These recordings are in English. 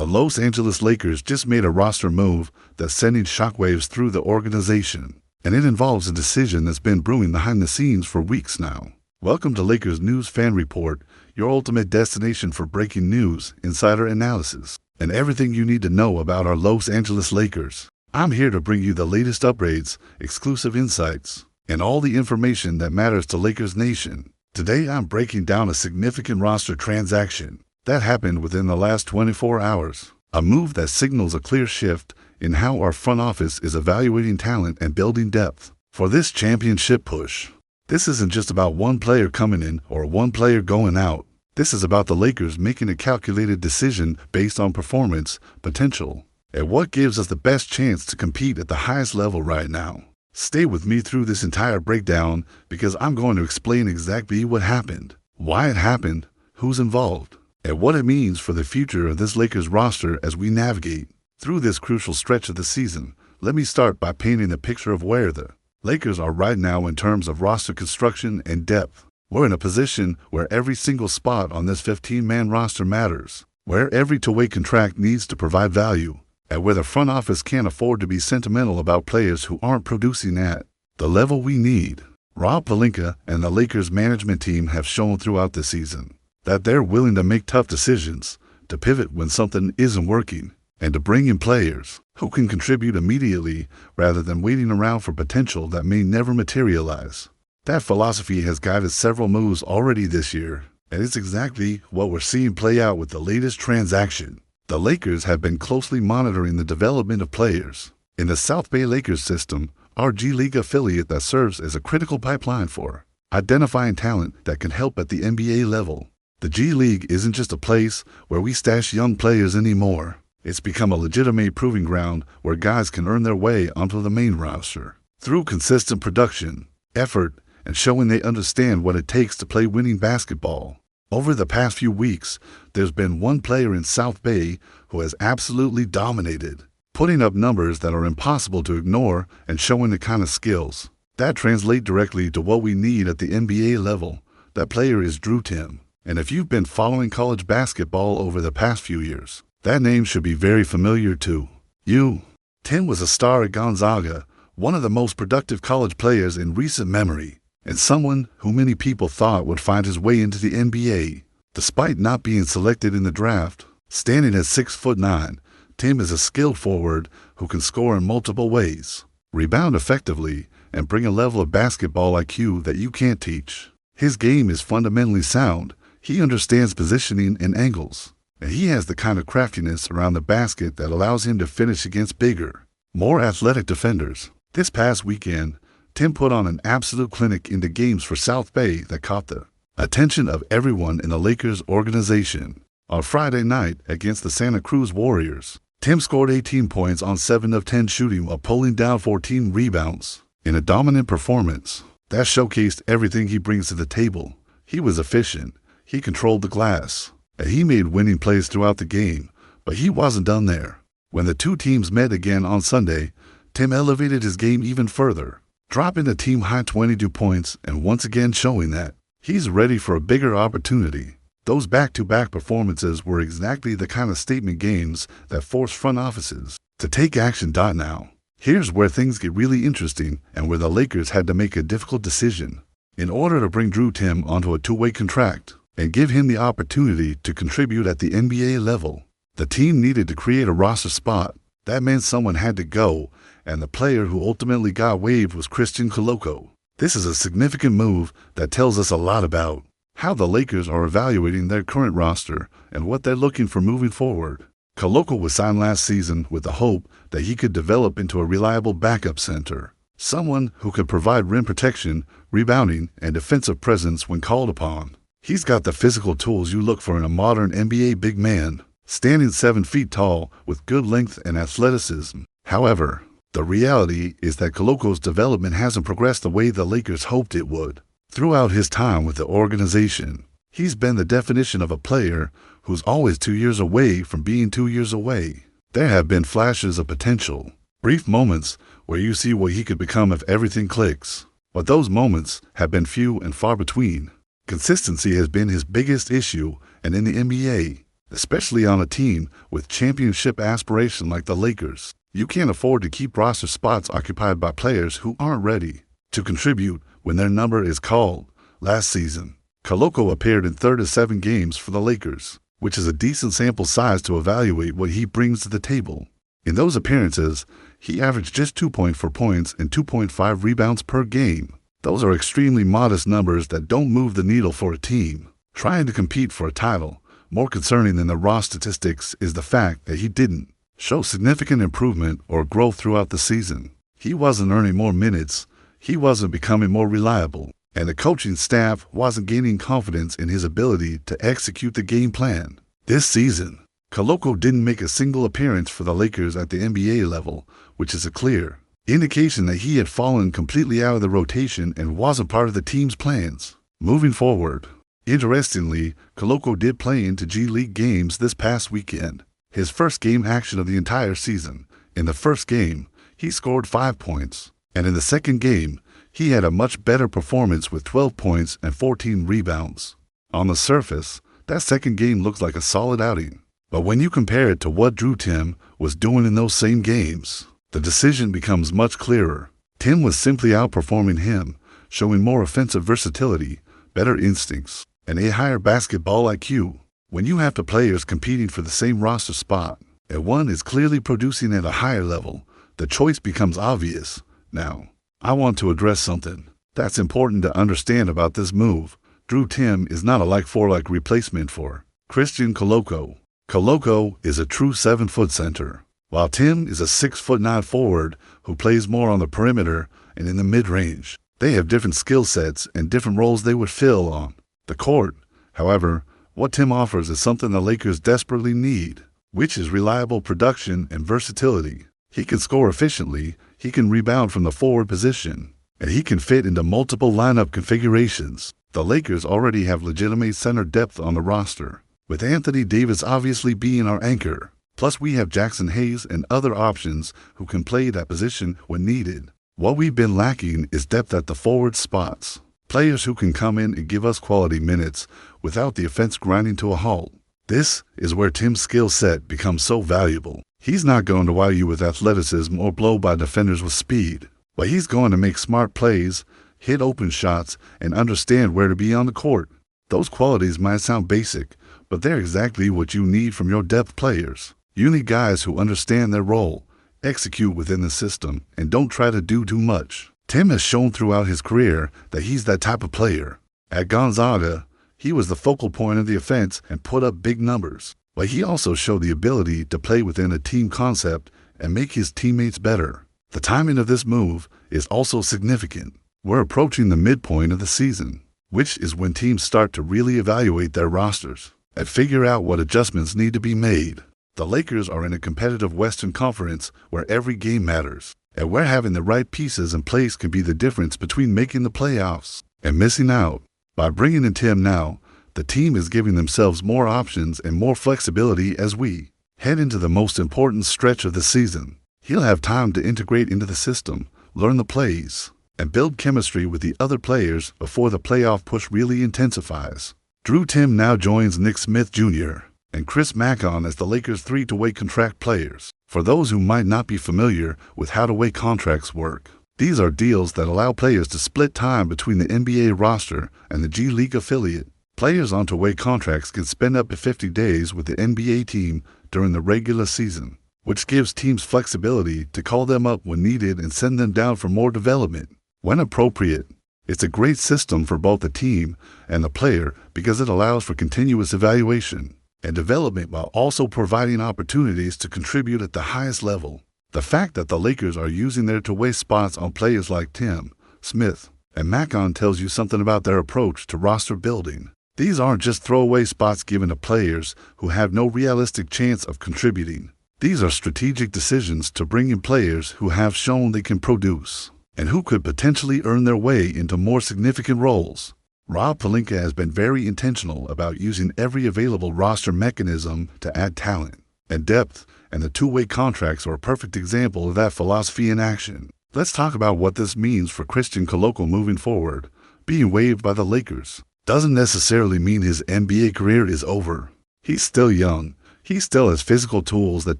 The Los Angeles Lakers just made a roster move that's sending shockwaves through the organization, and it involves a decision that's been brewing behind the scenes for weeks now. Welcome to Lakers News Fan Report, your ultimate destination for breaking news, insider analysis, and everything you need to know about our Los Angeles Lakers. I'm here to bring you the latest upgrades, exclusive insights, and all the information that matters to Lakers Nation. Today I'm breaking down a significant roster transaction that happened within the last 24 hours. A move that signals a clear shift in how our front office is evaluating talent and building depth for this championship push. This isn't just about one player coming in or one player going out. This is about the Lakers making a calculated decision based on performance, potential, and what gives us the best chance to compete at the highest level right now. Stay with me through this entire breakdown because I'm going to explain exactly what happened, why it happened, who's involved, and what it means for the future of this Lakers roster as we navigate through this crucial stretch of the season. Let me start by painting a picture of where the Lakers are right now in terms of roster construction and depth. We're in a position where every single spot on this 15-man roster matters, where every two-way contract needs to provide value, and where the front office can't afford to be sentimental about players who aren't producing at the level we need. Rob Pelinka and the Lakers management team have shown throughout the season that they're willing to make tough decisions, to pivot when something isn't working, and to bring in players who can contribute immediately rather than waiting around for potential that may never materialize. That philosophy has guided several moves already this year, and it's exactly what we're seeing play out with the latest transaction. The Lakers have been closely monitoring the development of players in the South Bay Lakers system, our G League affiliate that serves as a critical pipeline for identifying talent that can help at the NBA level. The G League isn't just a place where we stash young players anymore. It's become a legitimate proving ground where guys can earn their way onto the main roster through consistent production, effort, and showing they understand what it takes to play winning basketball. Over the past few weeks, there's been one player in South Bay who has absolutely dominated, putting up numbers that are impossible to ignore and showing the kind of skills that translate directly to what we need at the NBA level. That player is Drew Timm. And if you've been following college basketball over the past few years, that name should be very familiar to you. Timm was a star at Gonzaga, one of the most productive college players in recent memory, and someone who many people thought would find his way into the NBA. Despite not being selected in the draft, standing at 6'9", Timm is a skilled forward who can score in multiple ways, rebound effectively, and bring a level of basketball IQ that you can't teach. His game is fundamentally sound. He understands positioning and angles, and he has the kind of craftiness around the basket that allows him to finish against bigger, more athletic defenders. This past weekend, Timm put on an absolute clinic in the games for South Bay that caught the attention of everyone in the Lakers organization. On Friday night against the Santa Cruz Warriors, Timm scored 18 points on 7 of 10 shooting while pulling down 14 rebounds in a dominant performance that showcased everything he brings to the table. He was efficient, he controlled the glass, and he made winning plays throughout the game, but he wasn't done there. When the two teams met again on Sunday, Timm elevated his game even further, dropping a team-high 22 points and once again showing that he's ready for a bigger opportunity. Those back-to-back performances were exactly the kind of statement games that force front offices to take action. Now, here's where things get really interesting and where the Lakers had to make a difficult decision. In order to bring Drew Timm onto a two-way contract and give him the opportunity to contribute at the NBA level, the team needed to create a roster spot. That meant someone had to go, and the player who ultimately got waived was Koloko. This is a significant move that tells us a lot about how the Lakers are evaluating their current roster and what they're looking for moving forward. Koloko was signed last season with the hope that he could develop into a reliable backup center, someone who could provide rim protection, rebounding, and defensive presence when called upon. He's got the physical tools you look for in a modern NBA big man, standing 7 feet tall with good length and athleticism. However, the reality is that Koloko's development hasn't progressed the way the Lakers hoped it would. Throughout his time with the organization, he's been the definition of a player who's always 2 years away from being 2 years away. There have been flashes of potential, brief moments where you see what he could become if everything clicks, but those moments have been few and far between. Consistency has been his biggest issue, and in the NBA, especially on a team with championship aspiration like the Lakers. You can't afford to keep roster spots occupied by players who aren't ready to contribute when their number is called. Last season, Koloko appeared in 37 games for the Lakers, which is a decent sample size to evaluate what he brings to the table. In those appearances, he averaged just 2.4 points and 2.5 rebounds per game. Those are extremely modest numbers that don't move the needle for a team trying to compete for a title. More concerning than the raw statistics is the fact that he didn't show significant improvement or growth throughout the season. He wasn't earning more minutes, he wasn't becoming more reliable, and the coaching staff wasn't gaining confidence in his ability to execute the game plan. This season, Koloko didn't make a single appearance for the Lakers at the NBA level, which is a clear indication that he had fallen completely out of the rotation and wasn't part of the team's plans moving forward. Interestingly, Koloko did play into G League games this past weekend, his first game action of the entire season. In the first game, he scored 5 points, and in the second game, he had a much better performance with 12 points and 14 rebounds. On the surface, that second game looks like a solid outing, but when you compare it to what Drew Tim was doing in those same games, the decision becomes much clearer. Tim was simply outperforming him, showing more offensive versatility, better instincts, and a higher basketball IQ. When you have the players competing for the same roster spot, and one is clearly producing at a higher level, the choice becomes obvious. Now, I want to address something that's important to understand about this move. Drew Tim is not a like-for-like replacement for Christian Koloko. Koloko is a true 7-foot center, while Tim is a 6'9" forward who plays more on the perimeter and in the mid-range. They have different skill sets and different roles they would fill on the court. However, what Tim offers is something the Lakers desperately need, which is reliable production and versatility. He can score efficiently, he can rebound from the forward position, and he can fit into multiple lineup configurations. The Lakers already have legitimate center depth on the roster, with Anthony Davis obviously being our anchor. Plus, we have Jackson Hayes and other options who can play that position when needed. What we've been lacking is depth at the forward spots. Players who can come in and give us quality minutes without the offense grinding to a halt. This is where Tim's skill set becomes so valuable. He's not going to wow you with athleticism or blow by defenders with speed, but he's going to make smart plays, hit open shots, and understand where to be on the court. Those qualities might sound basic, but they're exactly what you need from your depth players. You need guys who understand their role, execute within the system, and don't try to do too much. Tim has shown throughout his career that he's that type of player. At Gonzaga, he was the focal point of the offense and put up big numbers, but he also showed the ability to play within a team concept and make his teammates better. The timing of this move is also significant. We're approaching the midpoint of the season, which is when teams start to really evaluate their rosters and figure out what adjustments need to be made. The Lakers are in a competitive Western Conference where every game matters, and where having the right pieces in place can be the difference between making the playoffs and missing out. By bringing in Tim now, the team is giving themselves more options and more flexibility as we head into the most important stretch of the season. He'll have time to integrate into the system, learn the plays, and build chemistry with the other players before the playoff push really intensifies. Drew Tim now joins Nick Smith Jr. and Chris Macon as the Lakers' 3-way contract players. For those who might not be familiar with how 2-way contracts work, these are deals that allow players to split time between the NBA roster and the G League affiliate. Players on 2-way contracts can spend up to 50 days with the NBA team during the regular season, which gives teams flexibility to call them up when needed and send them down for more development when appropriate. It's a great system for both the team and the player because it allows for continuous evaluation and development while also providing opportunities to contribute at the highest level. The fact that the Lakers are using their 2-way spots on players like Tim, Smith, and Macon tells you something about their approach to roster building. These aren't just throwaway spots given to players who have no realistic chance of contributing. These are strategic decisions to bring in players who have shown they can produce and who could potentially earn their way into more significant roles. Rob Pelinka has been very intentional about using every available roster mechanism to add talent and depth, and the 2-way contracts are a perfect example of that philosophy in action. Let's talk about what this means for Christian Koloko moving forward. Being waived by the Lakers doesn't necessarily mean his NBA career is over. He's still young. He still has physical tools that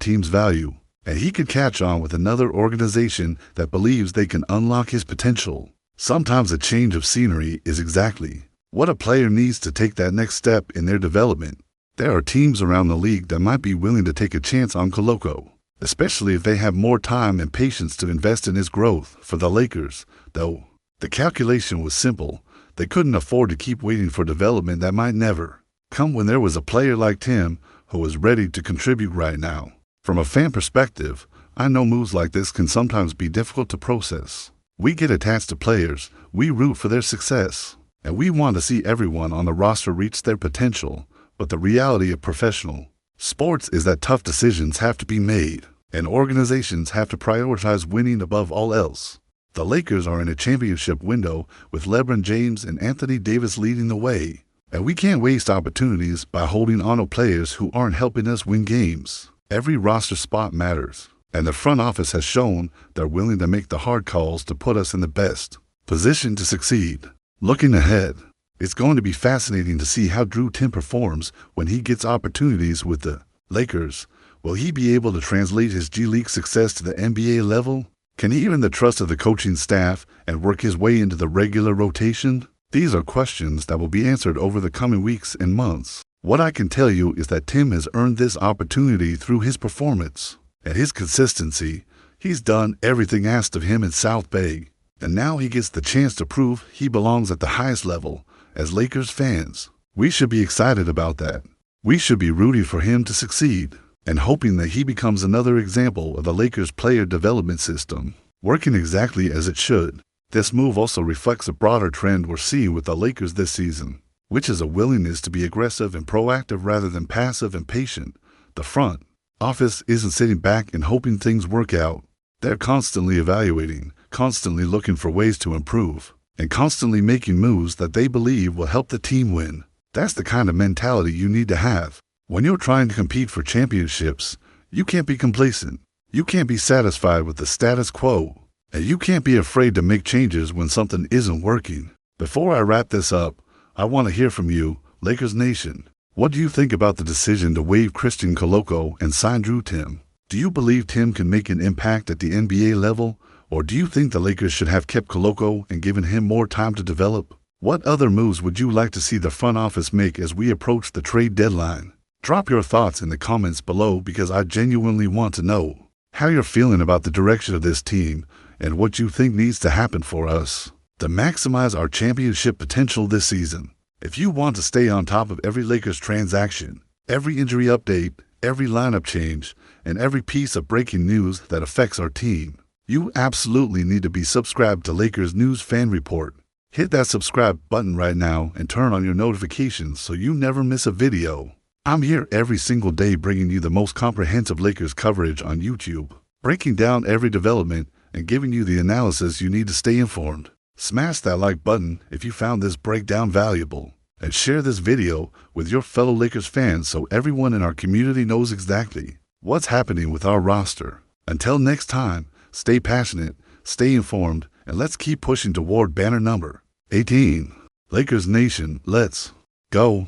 teams value, and he could catch on with another organization that believes they can unlock his potential. Sometimes a change of scenery is exactly what a player needs to take that next step in their development. There are teams around the league that might be willing to take a chance on Koloko, especially if they have more time and patience to invest in his growth. For the Lakers, though, the calculation was simple. They couldn't afford to keep waiting for development that might never come when there was a player like Tim who was ready to contribute right now. From a fan perspective, I know moves like this can sometimes be difficult to process. We get attached to players, we root for their success, and we want to see everyone on the roster reach their potential. But the reality of professional sports is that tough decisions have to be made, and organizations have to prioritize winning above all else. The Lakers are in a championship window with LeBron James and Anthony Davis leading the way, and we can't waste opportunities by holding on to players who aren't helping us win games. Every roster spot matters, and the front office has shown they're willing to make the hard calls to put us in the best position to succeed. Looking ahead, it's going to be fascinating to see how Drew Tim performs when he gets opportunities with the Lakers. Will he be able to translate his G League success to the NBA level? Can he earn the trust of the coaching staff and work his way into the regular rotation? These are questions that will be answered over the coming weeks and months. What I can tell you is that Tim has earned this opportunity through his performance and his consistency. He's done everything asked of him in South Bay, and now he gets the chance to prove he belongs at the highest level. As Lakers fans, we should be excited about that. We should be rooting for him to succeed and hoping that he becomes another example of the Lakers player development system, working exactly as it should. This move also reflects a broader trend we're seeing with the Lakers this season, which is a willingness to be aggressive and proactive rather than passive and patient. The front office isn't sitting back and hoping things work out. They're constantly evaluating, constantly looking for ways to improve, and constantly making moves that they believe will help the team win. That's the kind of mentality you need to have. When you're trying to compete for championships, you can't be complacent. You can't be satisfied with the status quo. And you can't be afraid to make changes when something isn't working. Before I wrap this up, I want to hear from you, Lakers Nation. What do you think about the decision to waive Christian Koloko and sign Drew Tim? Do you believe Tim can make an impact at the NBA level? Or do you think the Lakers should have kept Koloko and given him more time to develop? What other moves would you like to see the front office make as we approach the trade deadline? Drop your thoughts in the comments below because I genuinely want to know how you're feeling about the direction of this team and what you think needs to happen for us to maximize our championship potential this season. If you want to stay on top of every Lakers transaction, every injury update, every lineup change, and every piece of breaking news that affects our team, you absolutely need to be subscribed to Lakers News Fan Report. Hit that subscribe button right now and turn on your notifications so you never miss a video. I'm here every single day bringing you the most comprehensive Lakers coverage on YouTube, breaking down every development and giving you the analysis you need to stay informed. Smash that like button if you found this breakdown valuable, and share this video with your fellow Lakers fans so everyone in our community knows exactly what's happening with our roster. Until next time, stay passionate, stay informed, and let's keep pushing toward banner number 18. Lakers Nation, let's go.